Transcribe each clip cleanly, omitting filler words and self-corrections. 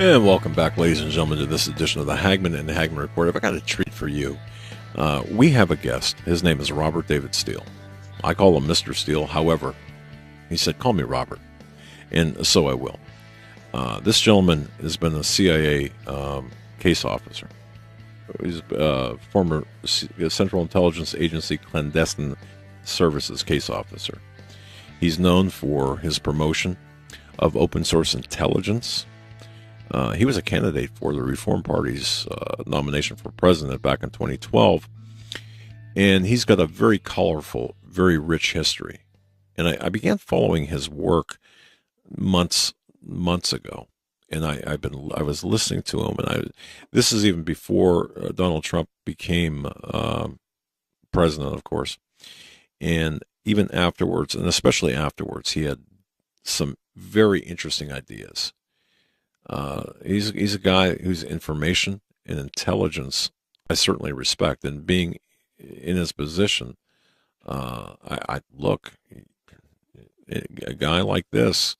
And welcome back, ladies and gentlemen, to this edition of the Hagman and the Hagman Report. I've got a treat for you. We have a guest. His name is Robert David Steele. I call him Mr. Steele. However, he said, call me Robert. And so I will. This gentleman has been a CIA case officer. He's a former Central Intelligence Agency clandestine services case officer. He's known for his promotion of open source intelligence. He was a candidate for the Reform Party's nomination for president back in 2012. And he's got a very colorful, very rich history. And I began following his work months ago. And I was listening to him, and this is even before Donald Trump became president, of course. And even afterwards, and especially afterwards, he had some very interesting ideas. He's a guy whose information and intelligence I certainly respect, and being in his position, I look, a guy like this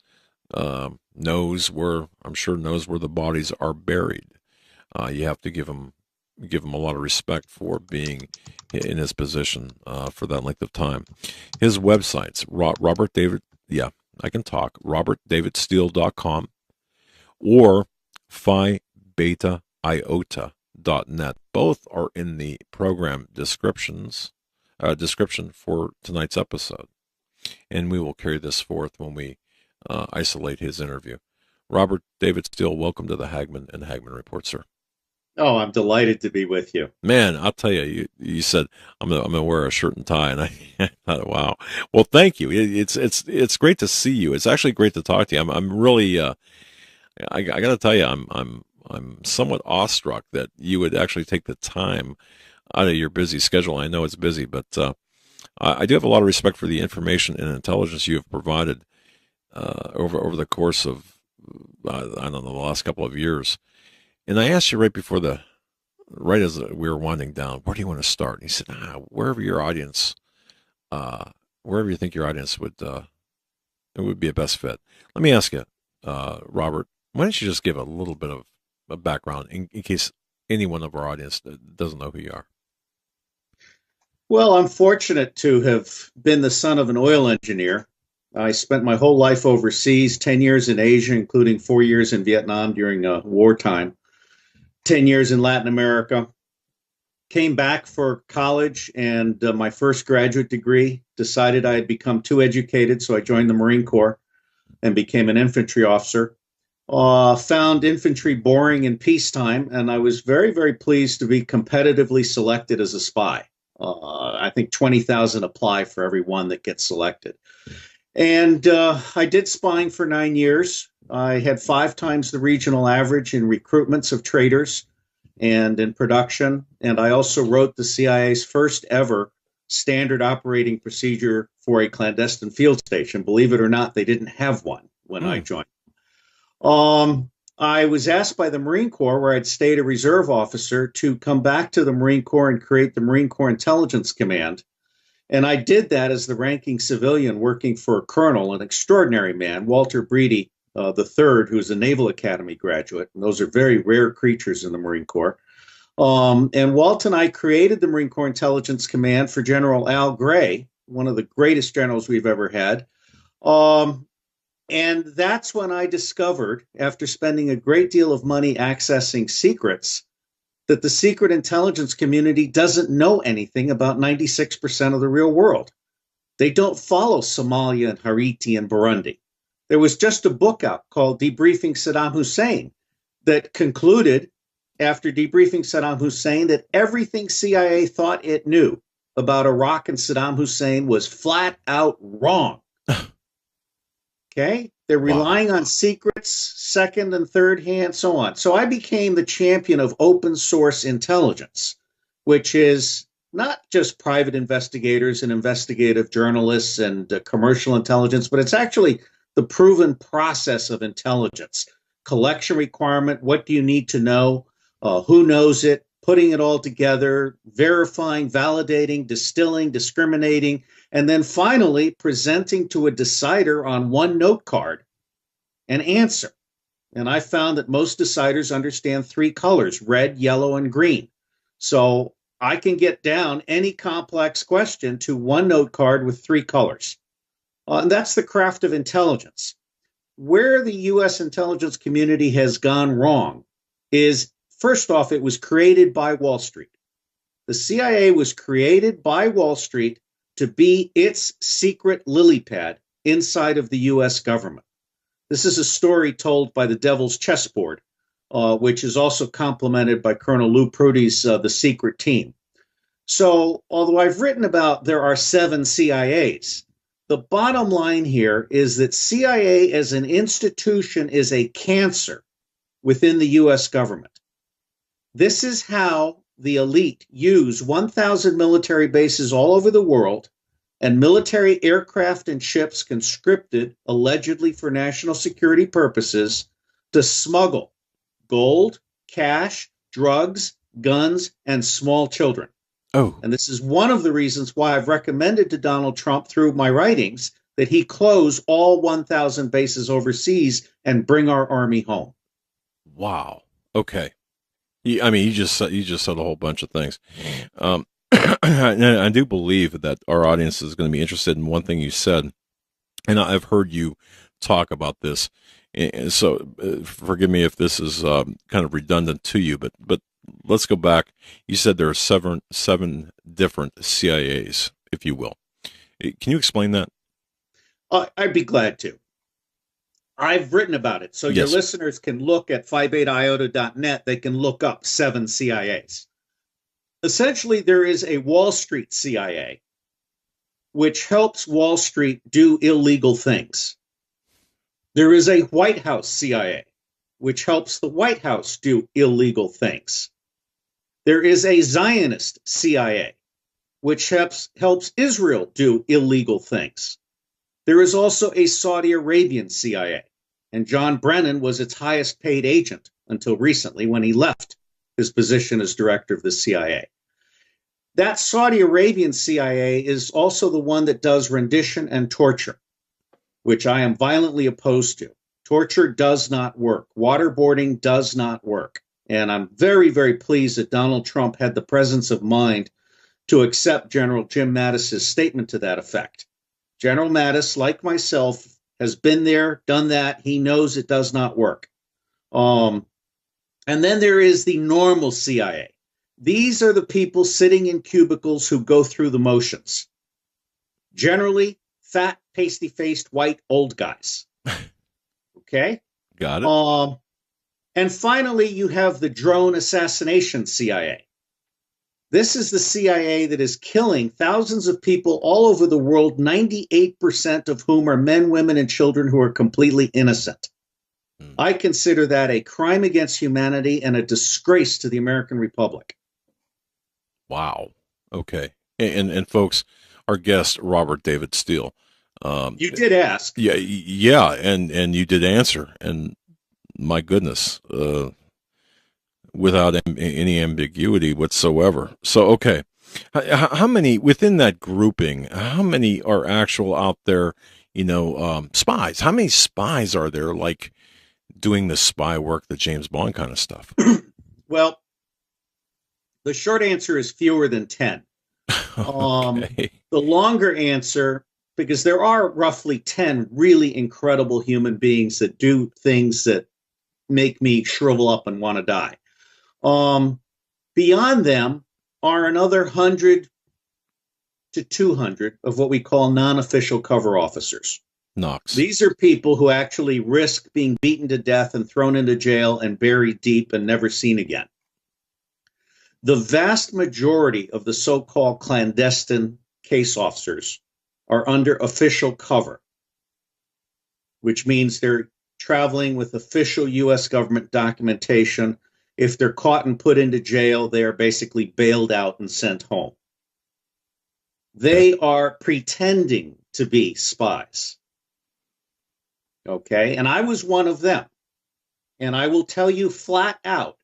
knows where the bodies are buried. You have to give him a lot of respect for being in his position for that length of time. His websites, Robert David, yeah, I can talk, robertdavidsteele.com or phi beta iota.net. Both are in the program description for tonight's episode. And we will carry this forth when we isolate his interview. Robert David Steele, welcome to the Hagman and Hagman Report, sir. Oh, I'm delighted to be with you. Man, I'll tell you, you said I'm gonna wear a shirt and tie, and I thought, wow. Well, thank you. It's great to see you. It's actually great to talk to you. I'm really I got to tell you, I'm somewhat awestruck that you would actually take the time out of your busy schedule. I know it's busy, but I do have a lot of respect for the information and intelligence you have provided over the course of I don't know, the last couple of years. And I asked you right as we were winding down, where do you want to start? And you said, wherever your audience, wherever you think your audience would it would be a best fit. Let me ask you, Robert, why don't you just give a little bit of a background in case anyone of our audience doesn't know who you are? Well, I'm fortunate to have been the son of an oil engineer. I spent my whole life overseas, 10 years in Asia, including 4 years in Vietnam during wartime, 10 years in Latin America. Came back for college and my first graduate degree, decided I had become too educated, so I joined the Marine Corps and became an infantry officer. Found infantry boring in peacetime, and I was very, very pleased to be competitively selected as a spy. I think 20,000 apply for every one that gets selected. And I did spying for 9 years. I had 5 times the regional average in recruitments of traitors and in production. And I also wrote the CIA's first ever standard operating procedure for a clandestine field station. Believe it or not, they didn't have one when I joined. I was asked by the Marine Corps, where I'd stayed a reserve officer, to come back to the Marine Corps and create the Marine Corps Intelligence Command. And I did that as the ranking civilian working for a colonel, an extraordinary man, Walter Breedy III, who's a Naval Academy graduate. And those are very rare creatures in the Marine Corps. And Walt and I created the Marine Corps Intelligence Command for General Al Gray, one of the greatest generals we've ever had. And that's when I discovered, after spending a great deal of money accessing secrets, that the secret intelligence community doesn't know anything about 96% of the real world. They don't follow Somalia and Haiti and Burundi. There was just a book out called Debriefing Saddam Hussein that concluded, after debriefing Saddam Hussein, that everything CIA thought it knew about Iraq and Saddam Hussein was flat out wrong. Okay? They're relying on secrets, second and third hand, so on. So I became the champion of open source intelligence, which is not just private investigators and investigative journalists and commercial intelligence, but it's actually the proven process of intelligence. Collection requirement, what do you need to know, who knows it, putting it all together, verifying, validating, distilling, discriminating, and then finally presenting to a decider on one note card an answer. And I found that most deciders understand three colors, red, yellow, and green. So I can get down any complex question to one note card with three colors. And that's the craft of intelligence. Where the U.S. intelligence community has gone wrong is, first off, it was created by Wall Street. The CIA was created by Wall Street to be its secret lily pad inside of the U.S. government. This is a story told by the Devil's Chessboard, which is also complemented by Colonel Lou Prudy's The Secret Team. So, although I've written about there are 7 CIAs, the bottom line here is that CIA as an institution is a cancer within the U.S. government. This is how the elite use 1,000 military bases all over the world and military aircraft and ships conscripted allegedly for national security purposes to smuggle gold, cash, drugs, guns, and small children. Oh. And this is one of the reasons why I've recommended to Donald Trump through my writings that he close all 1,000 bases overseas and bring our army home. Wow. Okay. I mean, you just said a whole bunch of things. I do believe that our audience is going to be interested in one thing you said, and I've heard you talk about this. So forgive me if this is kind of redundant to you, but let's go back. You said there are seven different CIAs, if you will. Can you explain that? I'd be glad to. I've written about it, so your listeners can look at phibetaiota.net. They can look up 7 CIAs. Essentially, there is a Wall Street CIA, which helps Wall Street do illegal things. There is a White House CIA, which helps the White House do illegal things. There is a Zionist CIA, which helps Israel do illegal things. There is also a Saudi Arabian CIA, and John Brennan was its highest paid agent until recently when he left his position as director of the CIA. That Saudi Arabian CIA is also the one that does rendition and torture, which I am violently opposed to. Torture does not work. Waterboarding does not work. And I'm very, very pleased that Donald Trump had the presence of mind to accept General Jim Mattis's statement to that effect. General Mattis, like myself, has been there, done that. He knows it does not work. And then there is the normal CIA. These are the people sitting in cubicles who go through the motions. Generally, fat, pasty-faced, white, old guys. Okay? Got it. And finally, you have the drone assassination CIA. This is the CIA that is killing thousands of people all over the world, 98% of whom are men, women, and children who are completely innocent. I consider that a crime against humanity and a disgrace to the American Republic. Wow. Okay. And folks, our guest, Robert David Steele. You did ask. Yeah, and you did answer. And my goodness, without any ambiguity whatsoever. So, okay. How many, within that grouping, how many are actual out there, spies? How many spies are there, like, doing the spy work, the James Bond kind of stuff? Well, the short answer is fewer than 10. Okay. The longer answer, because there are roughly 10 really incredible human beings that do things that make me shrivel up and want to die. Beyond them are another 100 to 200 of what we call non-official cover officers. Knox. These are people who actually risk being beaten to death and thrown into jail and buried deep and never seen again. The vast majority of the so-called clandestine case officers are under official cover, which means they're traveling with official U.S. government documentation. If they're caught and put into jail, they are basically bailed out and sent home. They are pretending to be spies. Okay, and I was one of them. And I will tell you flat out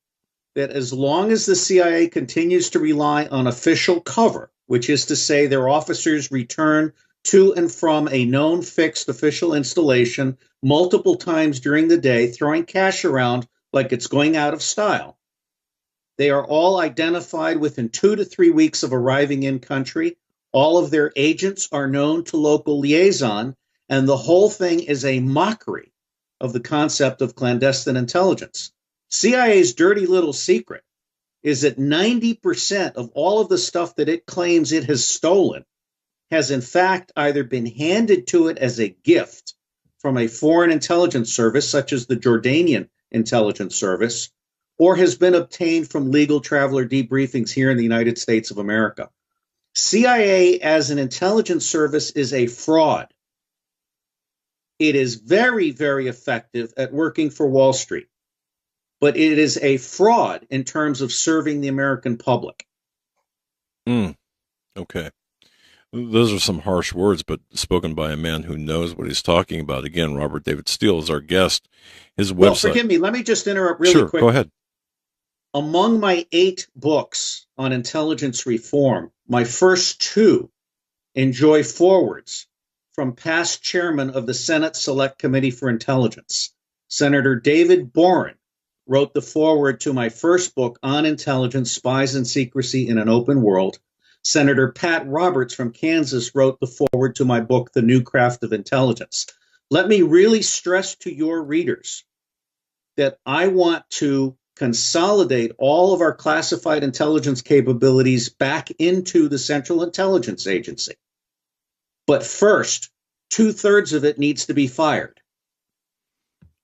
that as long as the CIA continues to rely on official cover, which is to say their officers return to and from a known fixed official installation multiple times during the day, throwing cash around like it's going out of style. They are all identified within 2 to 3 weeks of arriving in country. All of their agents are known to local liaison, and the whole thing is a mockery of the concept of clandestine intelligence. CIA's dirty little secret is that 90% of all of the stuff that it claims it has stolen has in fact either been handed to it as a gift from a foreign intelligence service, such as the Jordanian intelligence service, or has been obtained from legal traveler debriefings here in the United States of America. CIA as an intelligence service is a fraud. It is very, very effective at working for Wall Street, but it is a fraud in terms of serving the American public. Okay. Those are some harsh words, but spoken by a man who knows what he's talking about. Again, Robert David Steele is our guest. His website. Well, forgive me. Let me just interrupt really quick. Sure, go ahead. Among my 8 books on intelligence reform, my first 2 enjoy forwards from past chairman of the Senate Select Committee for Intelligence. Senator David Boren wrote the foreword to my first book on intelligence, spies and secrecy in an open world. Senator Pat Roberts from Kansas wrote the foreword to my book, The New Craft of Intelligence. Let me really stress to your readers that I want to consolidate all of our classified intelligence capabilities back into the Central Intelligence Agency. But first, 2/3 of it needs to be fired.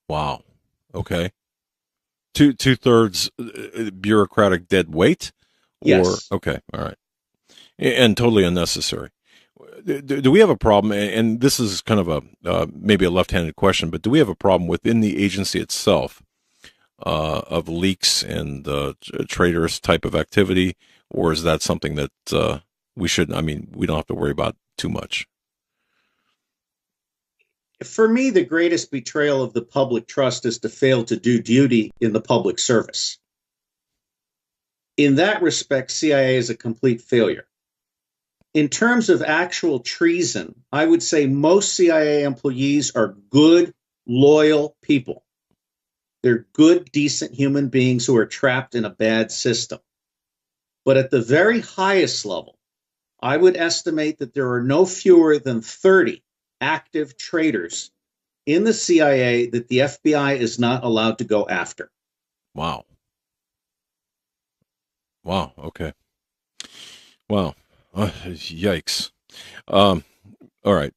Wow. Okay. Two-thirds bureaucratic dead weight? Yes. Okay. All right. And totally unnecessary. Do we have a problem? And this is kind of a maybe a left-handed question, but do we have a problem within the agency itself of leaks and traitorous type of activity, or is that something that we shouldn't? I mean, we don't have to worry about too much. For me, the greatest betrayal of the public trust is to fail to do duty in the public service. In that respect, CIA is a complete failure. In terms of actual treason, I would say most CIA employees are good, loyal people. They're good, decent human beings who are trapped in a bad system. But at the very highest level, I would estimate that there are no fewer than 30 active traitors in the CIA that the FBI is not allowed to go after. Wow. Wow. Okay. Wow. Yikes. All right.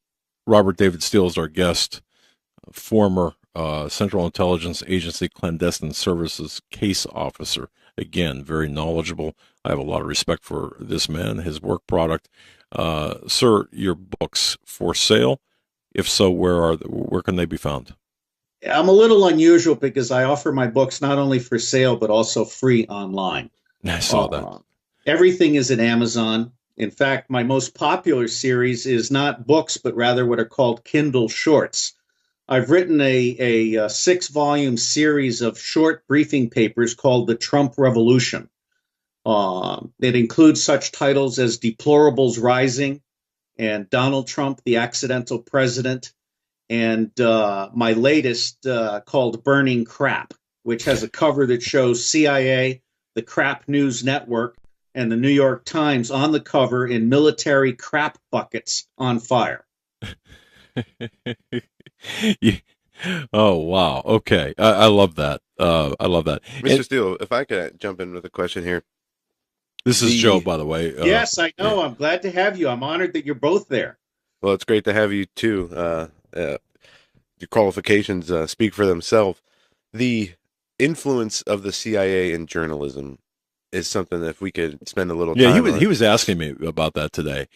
Robert David Steele is our guest, former Central Intelligence Agency Clandestine Services case officer. Again, very knowledgeable. I have a lot of respect for this man, his work product. Sir, your books for sale? If so, where can they be found? I'm a little unusual because I offer my books not only for sale, but also free online. I saw that. Everything is at Amazon. In fact, my most popular series is not books, but rather what are called Kindle shorts. I've written a 6-volume series of short briefing papers called The Trump Revolution. It includes such titles as Deplorables Rising and Donald Trump, the Accidental President, and my latest called Burning Crap, which has a cover that shows CIA, the Crap News Network, and the New York Times on the cover in military crap buckets on fire. Yeah. Oh, wow. Okay. I love that. I love that. Mr. Steele, if I could jump in with a question here. This is Joe, by the way. Yes, I know. Yeah. I'm glad to have you. I'm honored that you're both there. Well, it's great to have you too. Your qualifications speak for themselves. The influence of the CIA in journalism is something that if we could spend a little time. Yeah, he was asking me about that today.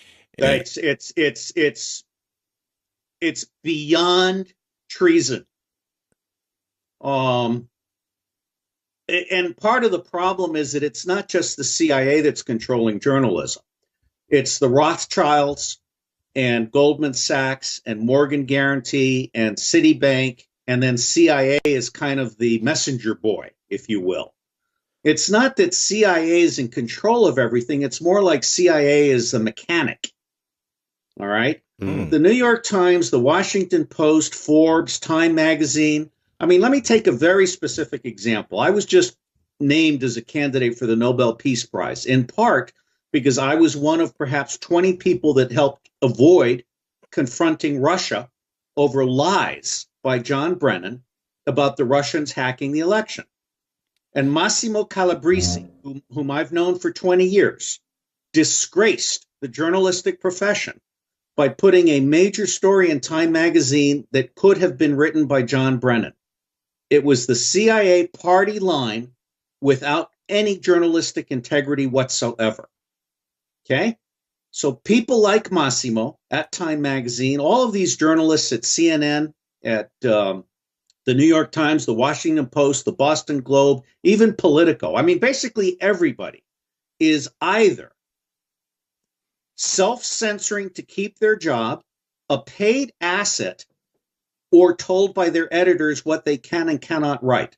It's beyond treason. And part of the problem is that it's not just the CIA that's controlling journalism. It's the Rothschilds and Goldman Sachs and Morgan Guarantee and Citibank, and then CIA is kind of the messenger boy, if you will. It's not that CIA is in control of everything. It's more like CIA is the mechanic. All right. The New York Times, the Washington Post, Forbes, Time Magazine. I mean, let me take a very specific example. I was just named as a candidate for the Nobel Peace Prize, in part because I was one of perhaps 20 people that helped avoid confronting Russia over lies by John Brennan about the Russians hacking the election. And Massimo Calabresi, whom I've known for 20 years, disgraced the journalistic profession by putting a major story in Time magazine that could have been written by John Brennan. It was the CIA party line without any journalistic integrity whatsoever. Okay? So people like Massimo at Time magazine, all of these journalists at CNN, at the New York Times, the Washington Post, the Boston Globe, even Politico. I mean, basically everybody is either self-censoring to keep their job, a paid asset, or told by their editors what they can and cannot write.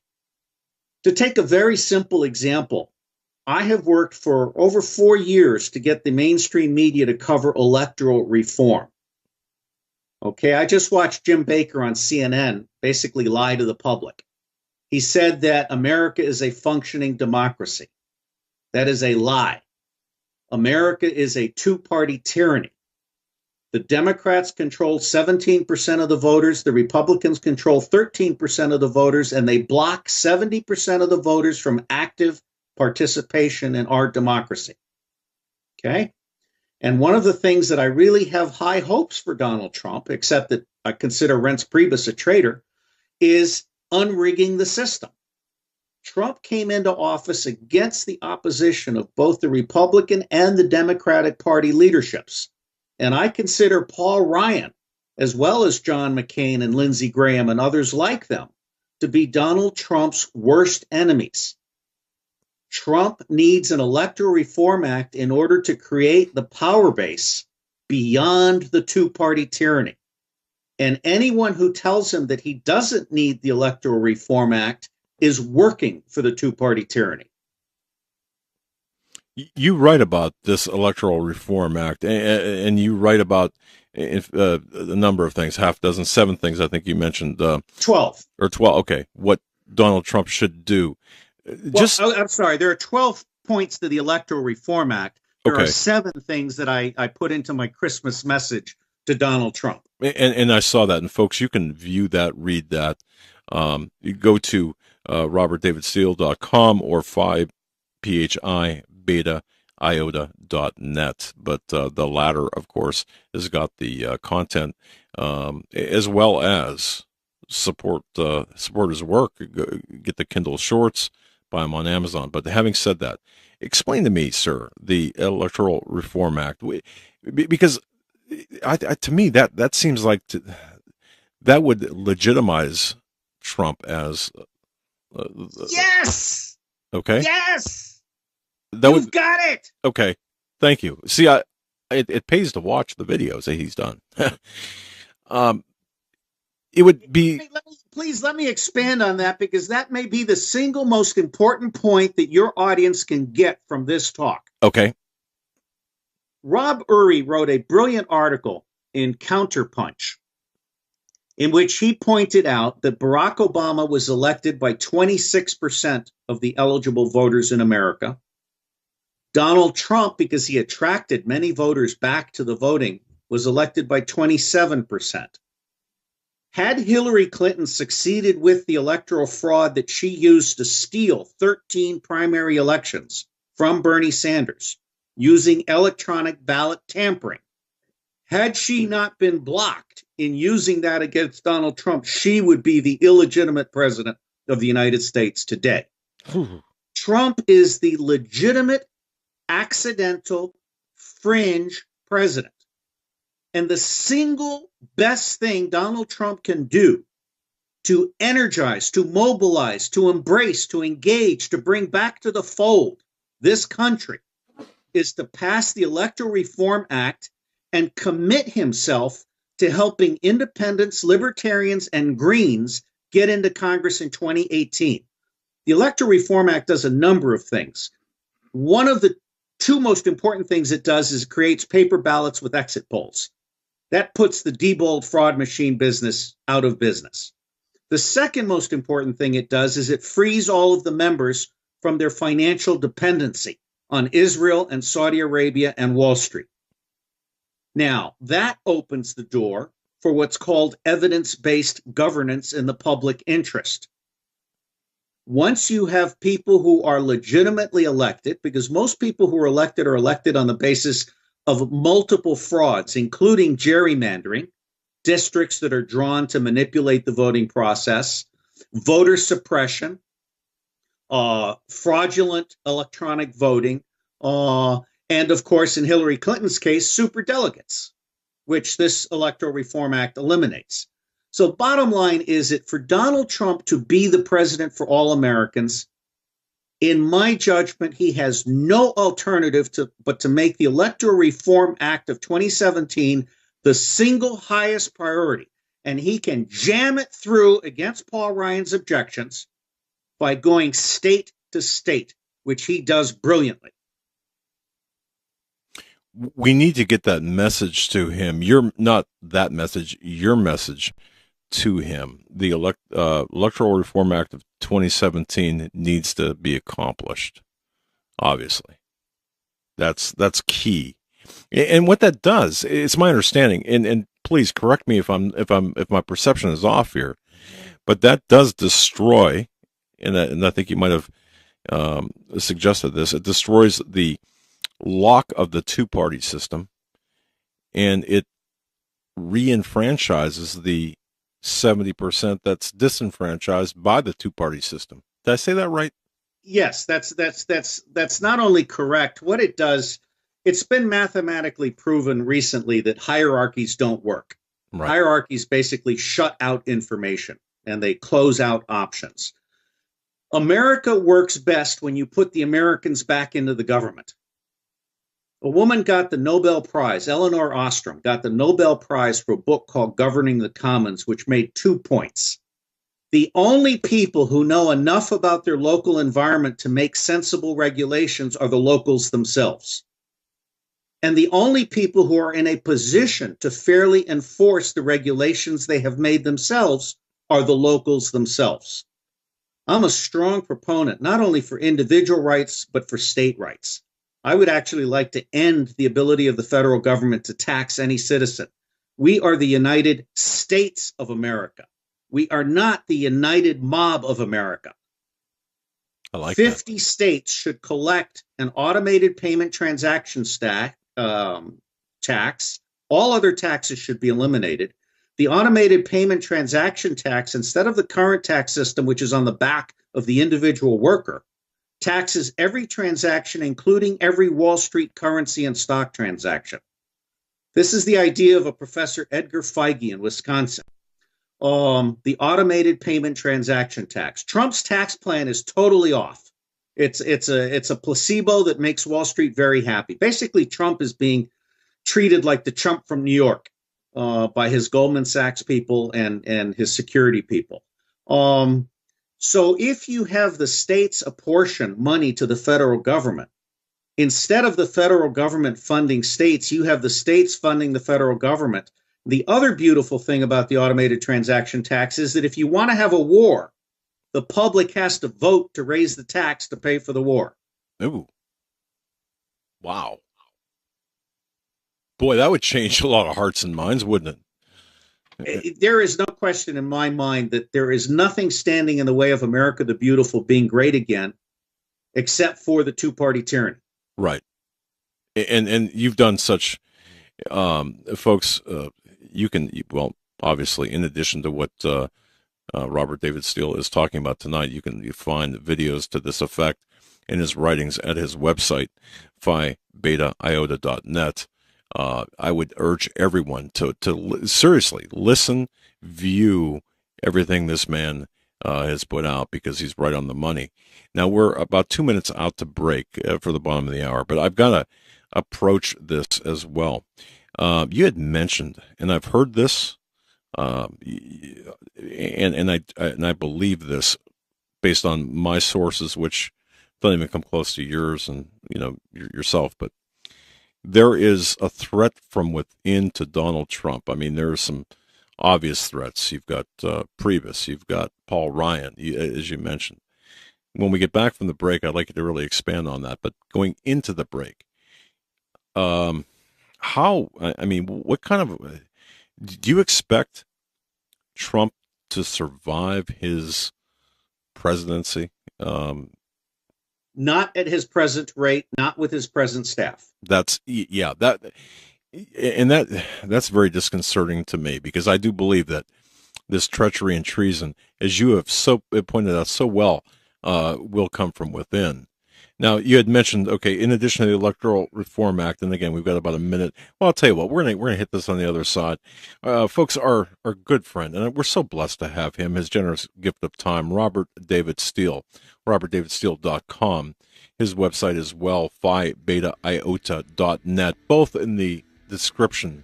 To take a very simple example, I have worked for over 4 years to get the mainstream media to cover electoral reform. Okay, I just watched Jim Baker on CNN basically lie to the public. He said that America is a functioning democracy. That is a lie. America is a two-party tyranny. The Democrats control 17% of the voters, the Republicans control 13% of the voters, and they block 70% of the voters from active participation in our democracy. Okay? And one of the things that I really have high hopes for Donald Trump, except that I consider Reince Priebus a traitor, is unrigging the system. Trump came into office against the opposition of both the Republican and the Democratic Party leaderships. And I consider Paul Ryan, as well as John McCain and Lindsey Graham and others like them, to be Donald Trump's worst enemies. Trump needs an electoral reform act in order to create the power base beyond the two-party tyranny. And anyone who tells him that he doesn't need the Electoral Reform Act is working for the two-party tyranny. You write about this Electoral Reform Act, and you write about a number of things, half dozen, 7 things I think you mentioned. 12. Or 12, okay, what Donald Trump should do. I'm sorry, there are 12 points to the Electoral Reform Act. There are 7 things that I put into my Christmas message to Donald Trump. And I saw that, and folks, you can view that, read that. You go to robertdavidsteele.com or 5phiiota.net. But the latter, of course, has got the content as well as support his work. Get the Kindle Shorts, buy them on Amazon. But having said that, explain to me, sir, the Electoral Reform Act, because to me that seems like that would legitimize Trump as yes. Okay. Yes. You've got it. Okay. Thank you. See, it pays to watch the videos that he's done. It would be. Please let me expand on that, because that may be the single most important point that your audience can get from this talk. Okay. Rob Uri wrote a brilliant article in Counterpunch in which he pointed out that Barack Obama was elected by 26% of the eligible voters in America. Donald Trump, because he attracted many voters back to the voting, was elected by 27%. Had Hillary Clinton succeeded with the electoral fraud that she used to steal 13 primary elections from Bernie Sanders using electronic ballot tampering, had she not been blocked in using that against Donald Trump, she would be the illegitimate president of the United States today. Trump is the legitimate, accidental, fringe president. And the single best thing Donald Trump can do to energize, to mobilize, to embrace, to engage, to bring back to the fold this country is to pass the Electoral Reform Act and commit himself to helping independents, libertarians, and Greens get into Congress in 2018. The Electoral Reform Act does a number of things. One of the 2 most important things it does is it creates paper ballots with exit polls. That puts the Diebold fraud machine business out of business. The second most important thing it does is it frees all of the members from their financial dependency on Israel and Saudi Arabia and Wall Street. Now, that opens the door for what's called evidence-based governance in the public interest. Once you have people who are legitimately elected, because most people who are elected on the basis of multiple frauds, including gerrymandering, districts that are drawn to manipulate the voting process, voter suppression, fraudulent electronic voting, and of course, in Hillary Clinton's case, superdelegates, which this Electoral Reform Act eliminates. So bottom line is that for Donald Trump to be the president for all Americans, in my judgment, he has no alternative but to make the Electoral Reform Act of 2017 the single highest priority. And he can jam it through against Paul Ryan's objections by going state to state, which he does brilliantly. We need to get that message to him. Your message to him. The Electoral Reform Act of 2017 needs to be accomplished. Obviously, that's key. And what that does, it's my understanding, and please correct me if my perception is off here, but that does destroy, and I think you might have suggested this. It destroys the lock of the two-party system, and it re-enfranchises the 70% that's disenfranchised by the two-party system. Did I say that right? Yes, that's not only correct. What it does, it's been mathematically proven recently that hierarchies don't work. Right. Hierarchies basically shut out information and they close out options. America works best when you put the Americans back into the government. A woman got the Nobel Prize, Eleanor Ostrom, got the Nobel Prize for a book called Governing the Commons, which made 2 points. The only people who know enough about their local environment to make sensible regulations are the locals themselves. And the only people who are in a position to fairly enforce the regulations they have made themselves are the locals themselves. I'm a strong proponent, not only for individual rights, but for state rights. I would actually like to end the ability of the federal government to tax any citizen. We are the United States of America. We are not the United Mob of America. I like 50 that. states should collect an automated payment transaction tax. All other taxes should be eliminated. The automated payment transaction tax, instead of the current tax system, which is on the back of the individual worker, taxes every transaction, including every Wall Street currency and stock transaction. This is the idea of a Professor Edgar Feige in Wisconsin. The automated payment transaction tax. Trump's tax plan is totally off. It's a placebo that makes Wall Street very happy. Basically, Trump is being treated like the chump from New York by his Goldman Sachs people and his security people. So if you have the states apportion money to the federal government, instead of the federal government funding states, you have the states funding the federal government. The other beautiful thing about the automated transaction tax is that if you want to have a war, the public has to vote to raise the tax to pay for the war. Ooh. Wow. Boy, that would change a lot of hearts and minds, wouldn't it? There is no question in my mind that there is nothing standing in the way of America the Beautiful being great again, except for the two-party tyranny. Right. And you've done such, folks, well, obviously, in addition to what Robert David Steele is talking about tonight, you find videos to this effect in his writings at his website, phi-beta-iota.net. I would urge everyone to seriously listen, view everything this man has put out, because he's right on the money. Now, we're about 2 minutes out to break for the bottom of the hour, but I've got to approach this as well. You had mentioned, and I've heard this, and I believe this based on my sources, which don't even come close to yours and yourself, but there is a threat from within to Donald Trump. I mean, there are some obvious threats. You've got Priebus, you've got Paul Ryan, as you mentioned. When we get back from the break, I'd like you to really expand on that. But going into the break, I mean, what kind of, do you expect Trump to survive his presidency? Not at his present rate, not with his present staff. That's that's very disconcerting to me, because I do believe that this treachery and treason, as you have so pointed out so well, will come from within. Now, you had mentioned, okay, in addition to the Electoral Reform Act, and again, we've got about a minute. Well, I'll tell you what, we're gonna hit this on the other side. Folks, our good friend, and we're so blessed to have him, his generous gift of time, Robert David Steele, robertdavidsteele.com. His website is phi-beta-iota.net, both in the description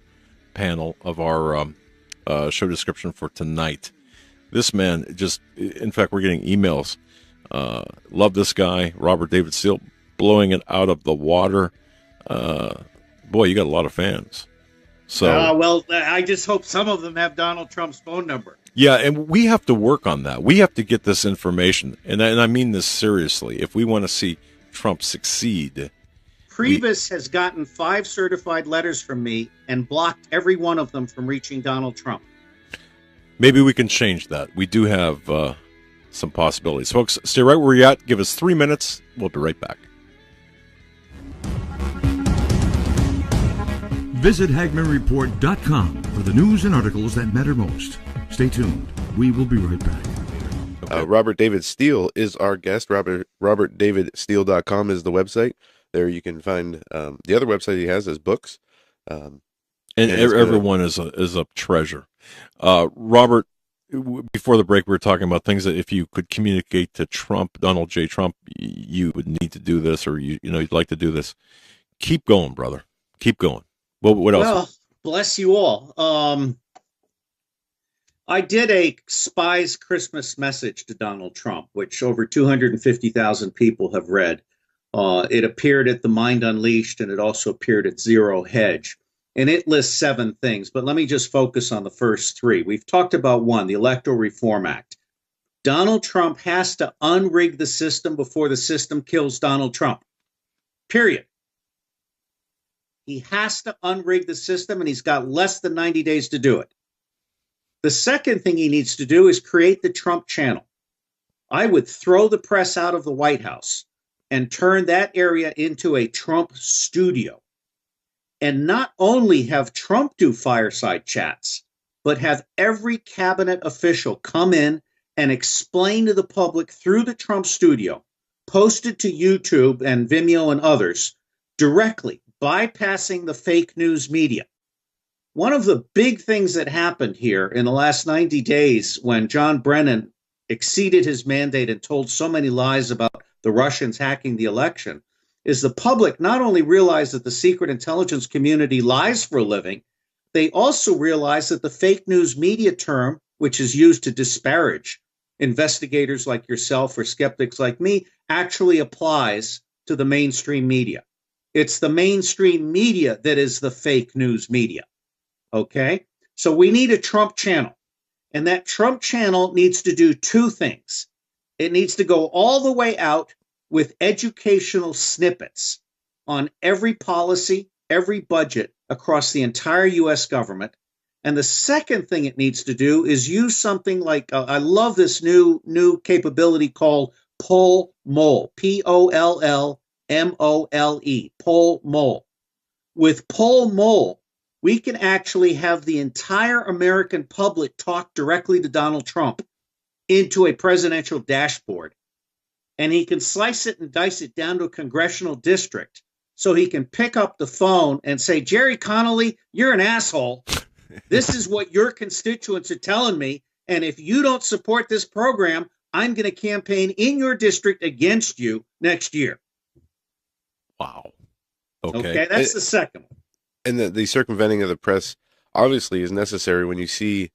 panel of our show description for tonight. This man just, in fact, we're getting emails. Love this guy, Robert David Steele, blowing it out of the water. Boy, you got a lot of fans. So, well, I just hope some of them have Donald Trump's phone number. Yeah, and we have to work on that. We have to get this information, and I mean this seriously. If we want to see Trump succeed. Priebus has gotten 5 certified letters from me and blocked every one of them from reaching Donald Trump. Maybe we can change that. We do have some possibilities. Folks, stay right where you're at. Give us 3 minutes. We'll be right back. Visit HagmanReport.com for the news and articles that matter most. Stay tuned. We will be right back. Okay. Robert David Steele is our guest. RobertDavidSteele.com is the website. There you can find the other website he has is books. And everyone is a treasure. Robert, before the break, we were talking about things that if you could communicate to Trump, Donald J. Trump, you would need to do this, or you'd like to do this. Keep going, brother. Keep going. What else? Well, bless you all. I did a spy's Christmas message to Donald Trump, which over 250,000 people have read. It appeared at The Mind Unleashed, and it also appeared at Zero Hedge. And it lists 7 things, but let me just focus on the first 3. We've talked about 1, the Electoral Reform Act. Donald Trump has to unrig the system before the system kills Donald Trump. Period. He has to unrig the system, and he's got less than 90 days to do it. The second thing he needs to do is create the Trump channel. I would throw the press out of the White House and turn that area into a Trump studio. And not only have Trump do fireside chats, but have every cabinet official come in and explain to the public through the Trump studio, posted to YouTube and Vimeo and others, directly, bypassing the fake news media. One of the big things that happened here in the last 90 days when John Brennan exceeded his mandate and told so many lies about the Russians hacking the election is the public not only realized that the secret intelligence community lies for a living, they also realized that the fake news media term, which is used to disparage investigators like yourself or skeptics like me, actually applies to the mainstream media. It's the mainstream media that is the fake news media. Okay? So we need a Trump channel. And that Trump channel needs to do 2 things. It needs to go all the way out with educational snippets on every policy, every budget across the entire U.S. government. And the second thing it needs to do is use something like, I love this new capability called Poll Mole, Pollmole, Poll Mole. With Poll Mole, we can actually have the entire American public talk directly to Donald Trump into a presidential dashboard. And he can slice it and dice it down to a congressional district so he can pick up the phone and say, Jerry Connolly, you're an asshole. This is what your constituents are telling me. And if you don't support this program, I'm going to campaign in your district against you next year. Wow. Okay. That's the second one. And the circumventing of the press obviously is necessary when you see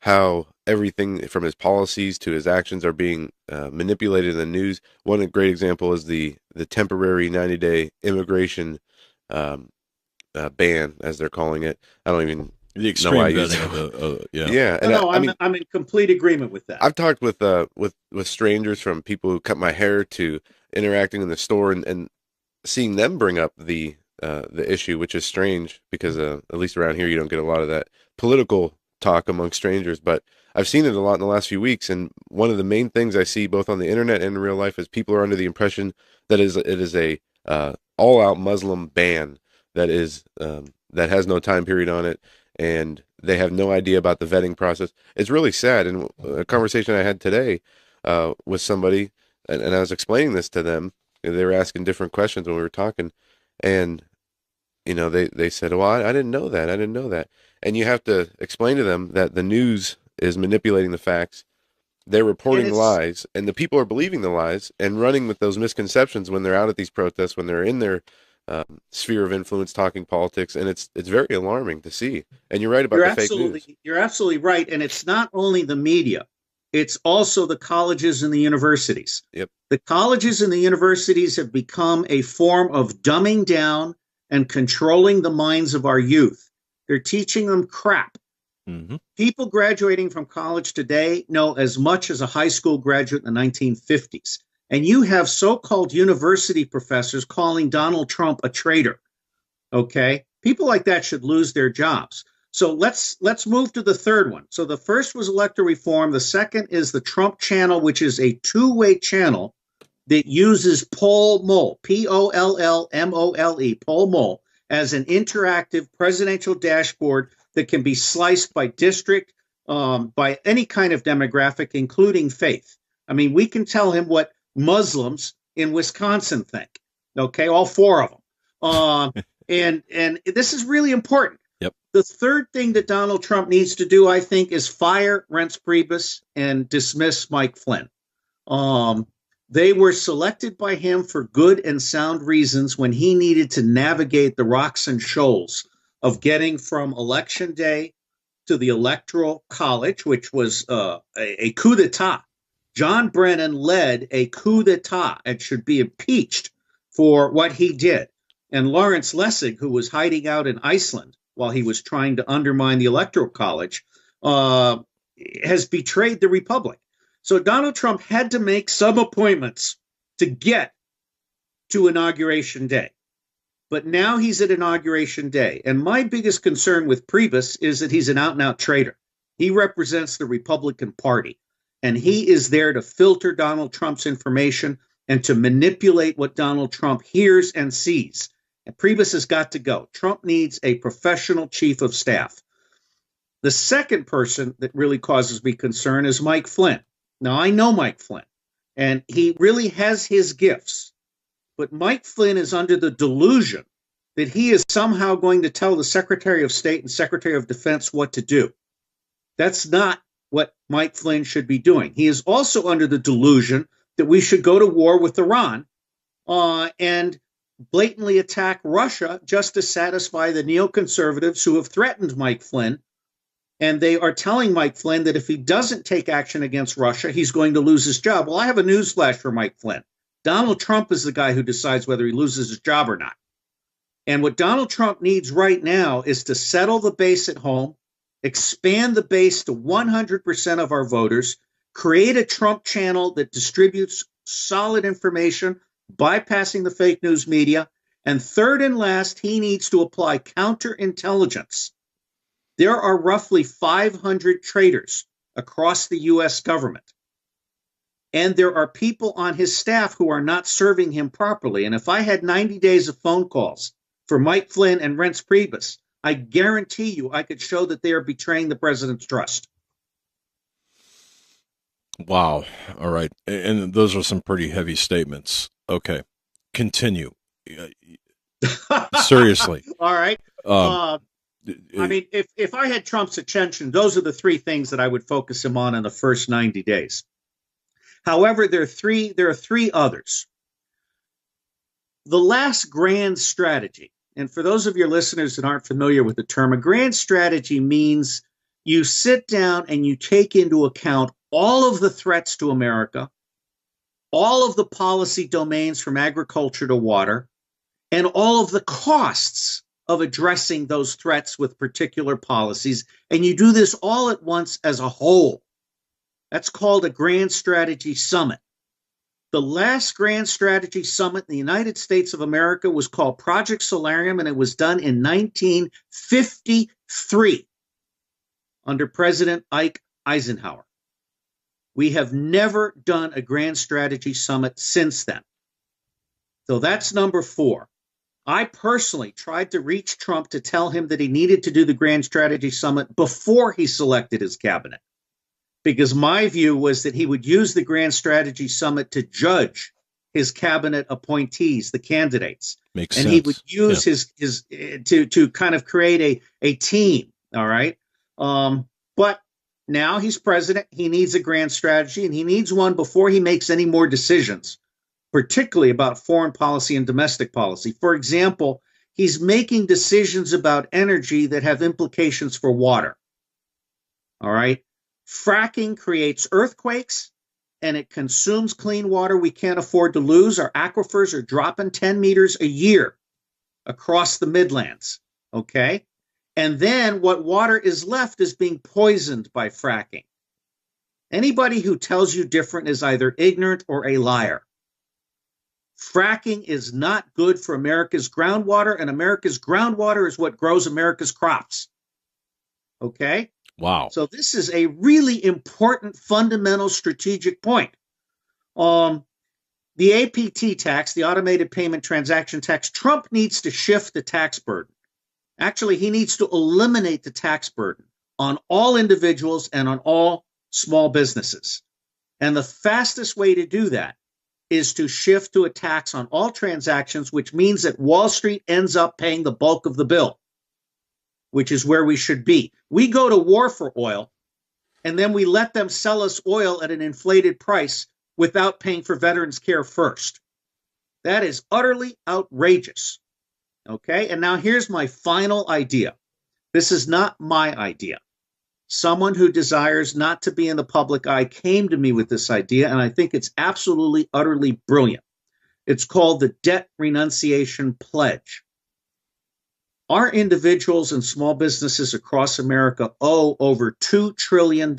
how everything from his policies to his actions are being manipulated in the news. One great example is the temporary 90-day immigration ban, as they're calling it. I don't even The know extreme why I use vetting of the yeah. Yeah, and No, I mean, I'm in complete agreement with that. I've talked with strangers, from people who cut my hair to interacting in the store, and seeing them bring up the issue, which is strange because at least around here you don't get a lot of that political talk among strangers. But I've seen it a lot in the last few weeks, and one of the main things I see both on the internet and in real life is people are under the impression that it is a all-out Muslim ban that has no time period on it, and they have no idea about the vetting process. It's really sad. And a conversation I had today with somebody, and I was explaining this to them. They were asking different questions when we were talking, and they said, "Well, I didn't know that. I didn't know that." And you have to explain to them that the news is manipulating the facts. They're reporting lies, and the people are believing the lies and running with those misconceptions when they're out at these protests, when they're in their sphere of influence talking politics, and it's very alarming to see. And you're right about the fake news. You're absolutely right, and it's not only the media, it's also the colleges and the universities. Yep. The colleges and the universities have become a form of dumbing down and controlling the minds of our youth. They're teaching them crap. Mm-hmm. People graduating from college today know as much as a high school graduate in the 1950s. And you have so-called university professors calling Donald Trump a traitor. Okay? People like that should lose their jobs. So let's move to the third one. So the first was electoral reform. The second is the Trump channel, which is a two-way channel that uses poll mole, Pollmole, poll mole, as an interactive presidential dashboard that can be sliced by district, by any kind of demographic, including faith. I mean, we can tell him what Muslims in Wisconsin think. Okay, all four of them. And this is really important. Yep. The third thing that Donald Trump needs to do, I think, is fire Reince Priebus and dismiss Mike Flynn. They were selected by him for good and sound reasons when he needed to navigate the rocks and shoals of getting from Election Day to the Electoral College, which was a coup d'etat. John Brennan led a coup d'etat and should be impeached for what he did. And Lawrence Lessig, who was hiding out in Iceland while he was trying to undermine the Electoral College, has betrayed the Republic. So Donald Trump had to make some appointments to get to Inauguration Day. But now he's at Inauguration Day. And my biggest concern with Priebus is that he's an out-and-out traitor. He represents the Republican Party. And he is there to filter Donald Trump's information and to manipulate what Donald Trump hears and sees. And Priebus has got to go. Trump needs a professional chief of staff. The second person that really causes me concern is Mike Flynn. Now, I know Mike Flynn, and he really has his gifts. But Mike Flynn is under the delusion that he is somehow going to tell the Secretary of State and Secretary of Defense what to do. That's not what Mike Flynn should be doing. He is also under the delusion that we should go to war with Iran and blatantly attack Russia just to satisfy the neoconservatives who have threatened Mike Flynn. And they are telling Mike Flynn that if he doesn't take action against Russia, he's going to lose his job. Well, I have a newsflash for Mike Flynn. Donald Trump is the guy who decides whether he loses his job or not. And what Donald Trump needs right now is to settle the base at home, expand the base to 100% of our voters, create a Trump channel that distributes solid information, bypassing the fake news media. And third and last, he needs to apply counterintelligence. There are roughly 500 traitors across the U.S. government. And there are people on his staff who are not serving him properly. And if I had 90 days of phone calls for Mike Flynn and Reince Priebus, I guarantee you I could show that they are betraying the president's trust. Wow. All right. And those are some pretty heavy statements. Okay. Continue. Seriously. All right. I mean, if I had Trump's attention, those are the three things that I would focus him on in the first 90 days. However, there are three others. The last grand strategy, and for those of your listeners that aren't familiar with the term, a grand strategy means you sit down and you take into account all of the threats to America, all of the policy domains from agriculture to water, and all of the costs of addressing those threats with particular policies, and you do this all at once as a whole. That's called a Grand Strategy Summit. The last Grand Strategy Summit in the United States of America was called Project Solarium, and it was done in 1953 under President Ike Eisenhower. We have never done a Grand Strategy Summit since then. So that's number 4. I personally tried to reach Trump to tell him that he needed to do the Grand Strategy Summit before he selected his cabinet, because my view was that he would use the Grand Strategy Summit to judge his cabinet appointees, the candidates. Makes and sense. He would use his to kind of create a team, all right? But now he's president. He needs a grand strategy, and he needs one before he makes any more decisions, particularly about foreign policy and domestic policy. For example, he's making decisions about energy that have implications for water. All right? Fracking creates earthquakes, and it consumes clean water we can't afford to lose. Our aquifers are dropping 10 meters a year across the Midlands, okay? And then what water is left is being poisoned by fracking. Anybody who tells you different is either ignorant or a liar. Fracking is not good for America's groundwater, and America's groundwater is what grows America's crops. Okay? Wow. So this is a really important fundamental strategic point. The APT tax, the automated payment transaction tax, Trump needs to shift the tax burden. Actually, he needs to eliminate the tax burden on all individuals and on all small businesses. And the fastest way to do that is to shift to a tax on all transactions, which means that Wall Street ends up paying the bulk of the bill, which is where we should be. We go to war for oil, and then we let them sell us oil at an inflated price without paying for veterans' care first. That is utterly outrageous. Okay, and now here's my final idea. This is not my idea. Someone who desires not to be in the public eye came to me with this idea, and I think it's absolutely, utterly brilliant. It's called the Debt Renunciation Pledge. Our individuals and small businesses across America owe over $2 trillion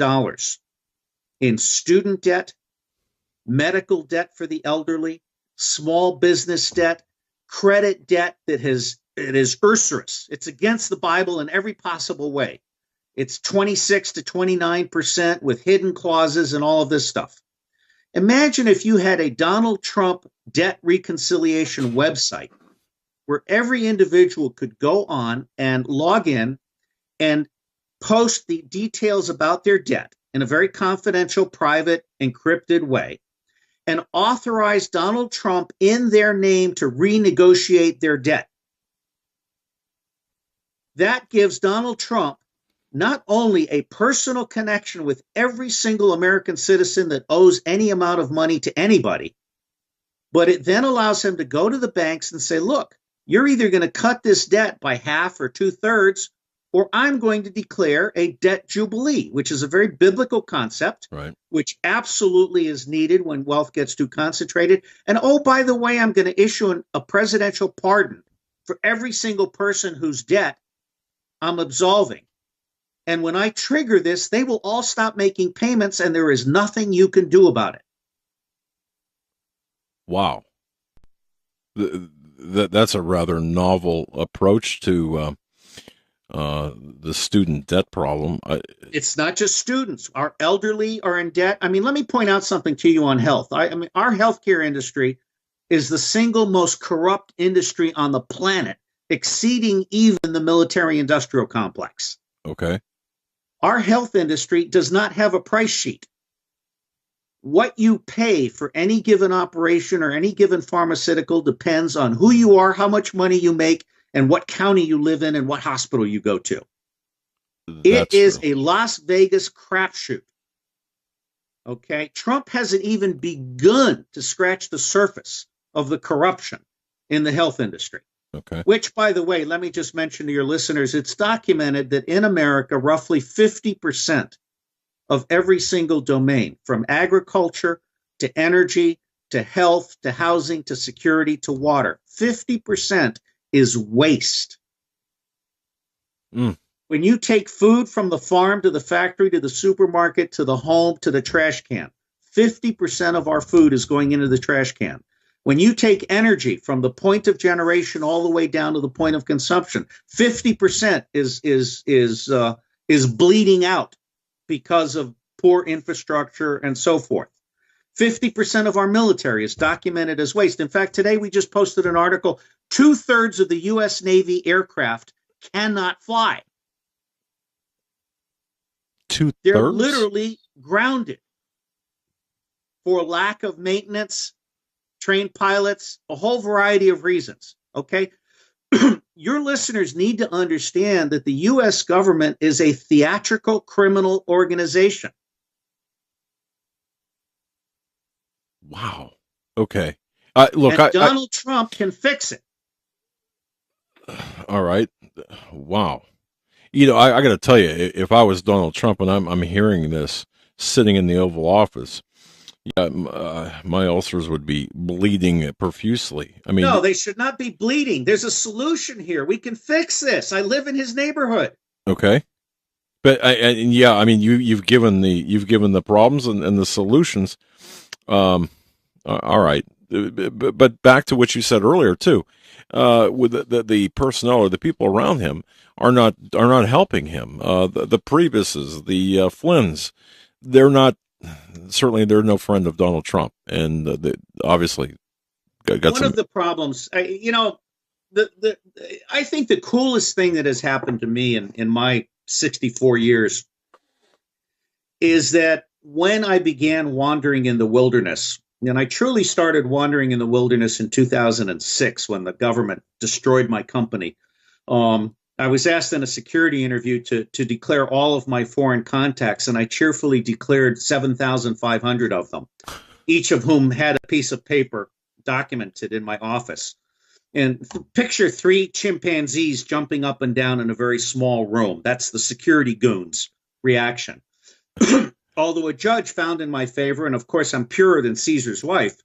in student debt, medical debt for the elderly, small business debt, credit debt it is usurious. It's against the Bible in every possible way. It's 26 to 29% with hidden clauses and all of this stuff. Imagine if you had a Donald Trump debt reconciliation website where every individual could go on and log in and post the details about their debt in a very confidential, private, encrypted way, and authorize Donald Trump in their name to renegotiate their debt. That gives Donald Trump not only a personal connection with every single American citizen that owes any amount of money to anybody, but it then allows him to go to the banks and say, look, you're either going to cut this debt by half or 2/3, or I'm going to declare a debt jubilee, which is a very biblical concept, Right. which absolutely is needed when wealth gets too concentrated. And oh, by the way, I'm going to issue a presidential pardon for every single person whose debt I'm absolving. And when I trigger this, they will all stop making payments, and there is nothing you can do about it. Wow. That's a rather novel approach to the student debt problem. It's not just students. Our elderly are in debt. I mean, let me point out something to you on health. I mean, our healthcare industry is the single most corrupt industry on the planet, exceeding even the military-industrial complex. Okay. Our health industry does not have a price sheet. What you pay for any given operation or any given pharmaceutical depends on who you are, how much money you make, and what county you live in and what hospital you go to. It is a Las Vegas crapshoot. Okay? Trump hasn't even begun to scratch the surface of the corruption in the health industry. Okay. Which, by the way, let me just mention to your listeners, it's documented that in America, roughly 50% of every single domain, from agriculture to energy to health to housing to security to water, 50% is waste. Mm. When you take food from the farm to the factory to the supermarket to the home to the trash can, 50% of our food is going into the trash can. When you take energy from the point of generation all the way down to the point of consumption, 50% is bleeding out because of poor infrastructure and so forth. 50% of our military is documented as waste. In fact, today we just posted an article, 2/3 of the U.S. Navy aircraft cannot fly. 2/3? They're literally grounded for lack of maintenance, trained pilots, a whole variety of reasons. Okay. Your listeners need to understand that the U.S. government is a theatrical criminal organization. Wow. Okay. Look, and Donald Trump can fix it. All right. Wow. You know, I got to tell you, if I was Donald Trump and I'm hearing this sitting in the Oval Office, yeah, my ulcers would be bleeding profusely. I mean, no, they should not be bleeding. There's a solution here. We can fix this. I live in his neighborhood. Okay, but yeah, I mean, you've given the problems and the solutions. All right, but back to what you said earlier too. With the personnel or the people around him are not helping him. The Priebus's, the Flynn's, they're not. Certainly, they're no friend of Donald Trump, and obviously, one of the problems. I think the coolest thing that has happened to me in my 64 years is that when I began wandering in the wilderness, and I truly started wandering in the wilderness in 2006 when the government destroyed my company. I was asked in a security interview to declare all of my foreign contacts, and I cheerfully declared 7,500 of them, each of whom had a piece of paper documented in my office. And picture 3 chimpanzees jumping up and down in a very small room. That's the security goons' reaction. Although a judge found in my favor, and of course I'm purer than Caesar's wife,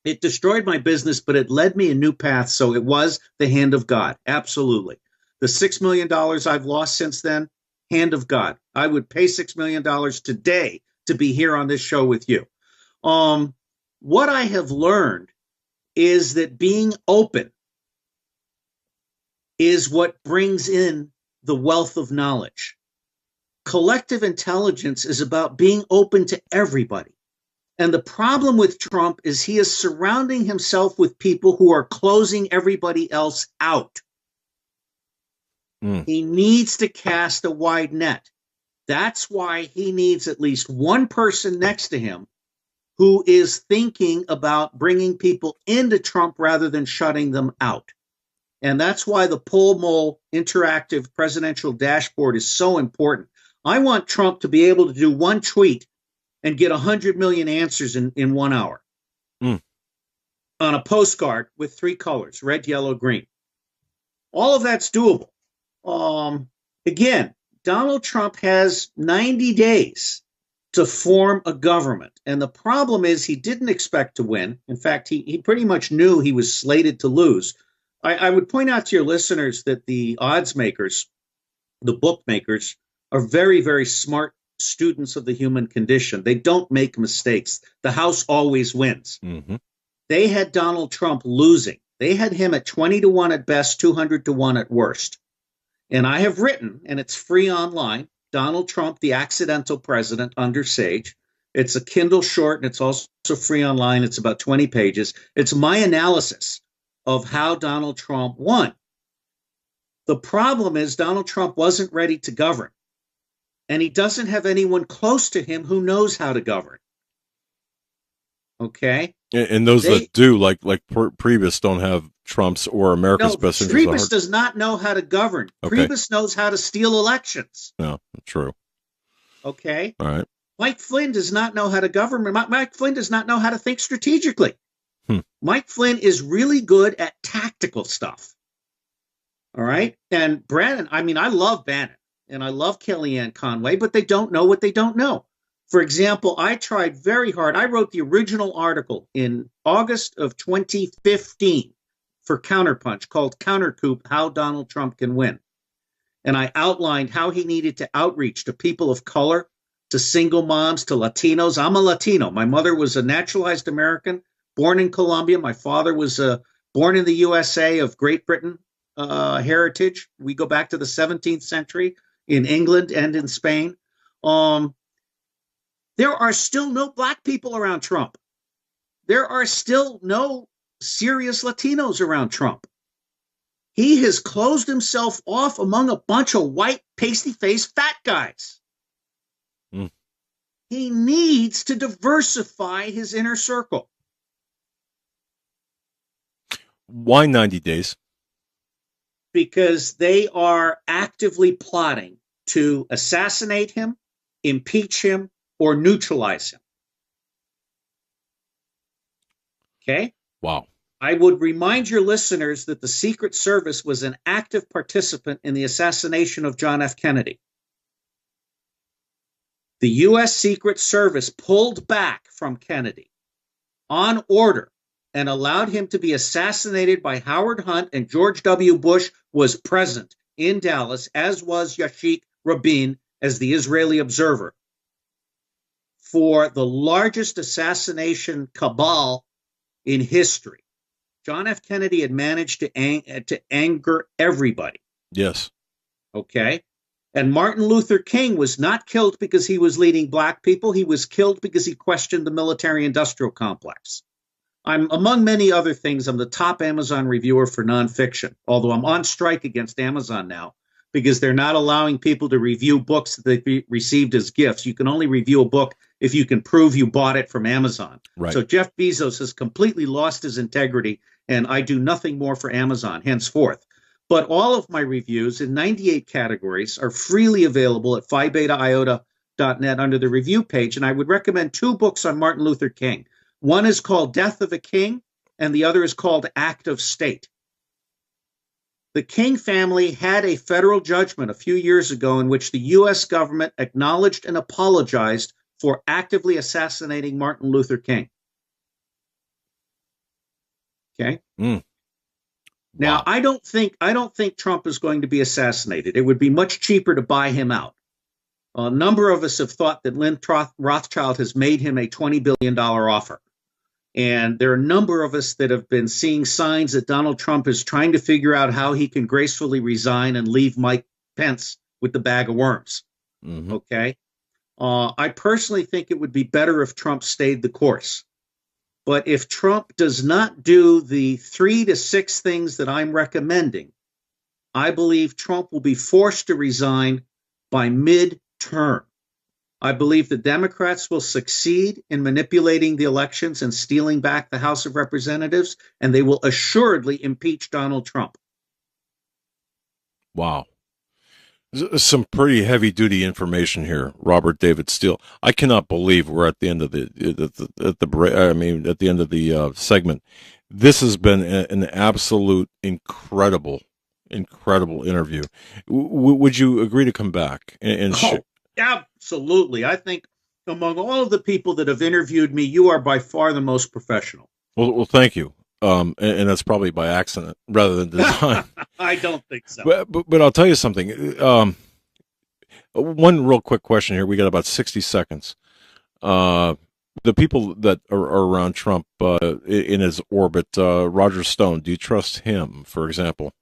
it destroyed my business, but it led me a new path. So it was the hand of God. Absolutely. The $6 million I've lost since then, hand of God. I would pay $6 million today to be here on this show with you. What I have learned is that being open is what brings in the wealth of knowledge. Collective intelligence is about being open to everybody. And the problem with Trump is he is surrounding himself with people who are closing everybody else out. He needs to cast a wide net. That's why he needs at least one person next to him who is thinking about bringing people into Trump rather than shutting them out. And that's why the Poll Mole interactive presidential dashboard is so important. I want Trump to be able to do one tweet and get 100 million answers in 1 hour on a postcard with 3 colors, red, yellow, green. All of that's doable. Again, Donald Trump has 90 days to form a government. And the problem is he didn't expect to win. In fact, he pretty much knew he was slated to lose. I would point out to your listeners that the odds makers, the bookmakers, are very, very smart students of the human condition. They don't make mistakes. The house always wins. Mm-hmm. They had Donald Trump losing. They had him at 20-1 at best, 200-1 at worst. And I have written, and it's free online, Donald Trump, the Accidental President under Sage. It's a Kindle short, and it's also free online. It's about 20 pages. It's my analysis of how Donald Trump won. The problem is Donald Trump wasn't ready to govern. And he doesn't have anyone close to him who knows how to govern. Okay? And those that do, like Priebus, don't have Trump's or America's best interest. Priebus does not know how to govern. Okay. Priebus knows how to steal elections. No, true. Okay? All right. Mike Flynn does not know how to govern. Mike Flynn does not know how to think strategically. Mike Flynn is really good at tactical stuff. All right? And Brandon, I love Bannon. And I love Kellyanne Conway, but they don't know what they don't know. For example, I tried very hard. I wrote the original article in August of 2015 for Counterpunch called Countercoup, How Donald Trump Can Win. and I outlined how he needed to outreach to people of color, to single moms, to Latinos. I'm a Latino. My mother was a naturalized American, born in Colombia. My father was born in the USA of Great Britain heritage. We go back to the 17th century in England and in Spain. There are still no black people around Trump. There are still no serious Latinos around Trump. He has closed himself off among a bunch of white, pasty-faced fat guys. Mm. He needs to diversify his inner circle. Why 90 days? Because they are actively plotting to assassinate him, impeach him, or neutralize him. Okay? Wow. I would remind your listeners that the Secret Service was an active participant in the assassination of John F. Kennedy. The U.S. Secret Service pulled back from Kennedy on order and allowed him to be assassinated by Howard Hunt, and George W. Bush was present in Dallas, as was Yashik Rabin as the Israeli observer, for the largest assassination cabal in history. John F. Kennedy had managed to anger everybody. Yes. Okay? And Martin Luther King was not killed because he was leading black people. He was killed because he questioned the military-industrial complex. Among many other things, I'm the top Amazon reviewer for nonfiction, although I'm on strike against Amazon now because they're not allowing people to review books that they received as gifts. You can only review a book if you can prove you bought it from Amazon. Right. So Jeff Bezos has completely lost his integrity, and I do nothing more for Amazon henceforth. But all of my reviews in 98 categories are freely available at phibetaiota.net under the review page, and I would recommend two books on Martin Luther King. One is called Death of a King, and the other is called Act of State. The King family had a federal judgment a few years ago in which the U.S. government acknowledged and apologized for actively assassinating Martin Luther King. Okay? Mm. Now, Wow. I don't think Trump is going to be assassinated. It would be much cheaper to buy him out. A number of us have thought that Lynn Rothschild has made him a $20 billion offer. And there are a number of us that have been seeing signs that Donald Trump is trying to figure out how he can gracefully resign and leave Mike Pence with the bag of worms. Mm-hmm. Okay? I personally think it would be better if Trump stayed the course. But if Trump does not do the 3 to 6 things that I'm recommending, I believe Trump will be forced to resign by mid-term. I believe the Democrats will succeed in manipulating the elections and stealing back the House of Representatives, and they will assuredly impeach Donald Trump. Wow. Some pretty heavy-duty information here, Robert David Steele. I cannot believe we're at the end of the end of the segment. This has been an absolute incredible interview. Would you agree to come back and Absolutely. I think among all of the people that have interviewed me, you are by far the most professional. Well, thank you. And that's probably by accident rather than design. I don't think so. But I'll tell you something. One real quick question here. We got about 60 seconds. The people that are around Trump in his orbit, Roger Stone, do you trust him, for example?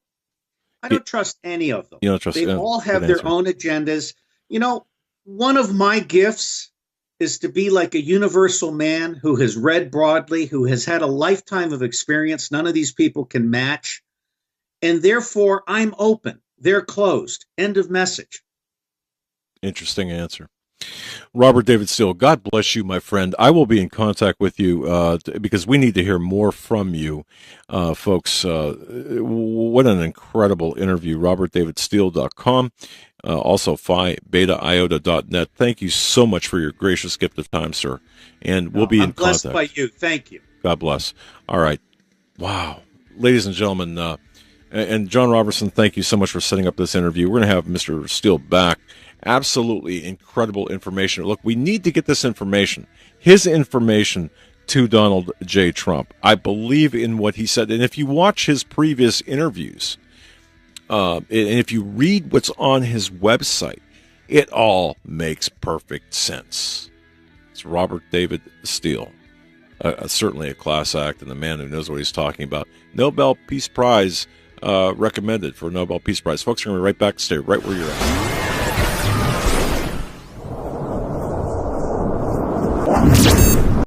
I don't trust any of them. You don't trust They all have their own agendas. You know, one of my gifts is to be like a universal man who has read broadly, who has had a lifetime of experience none of these people can match. And therefore, I'm open. They're closed. End of message. Interesting answer. Robert David Steele, God bless you, my friend. I will be in contact with you because we need to hear more from you, folks. What an incredible interview. RobertDavidSteele.com. Also, phibetaiota.net. Thank you so much for your gracious gift of time, sir. And we'll be in contact. I'm blessed by you. Thank you. God bless. All right. Wow. Ladies and gentlemen, and John Robertson, thank you so much for setting up this interview. We're going to have Mr. Steele back. Absolutely incredible information. Look, we need to get this information, his information, to Donald J. Trump. I believe in what he said. And if you watch his previous interviews, And if you read what's on his website, it all makes perfect sense. It's Robert David Steele, certainly a class act and a man who knows what he's talking about. Nobel Peace Prize recommended for Nobel Peace Prize. Folks, are going to be right back. Stay right where you're at.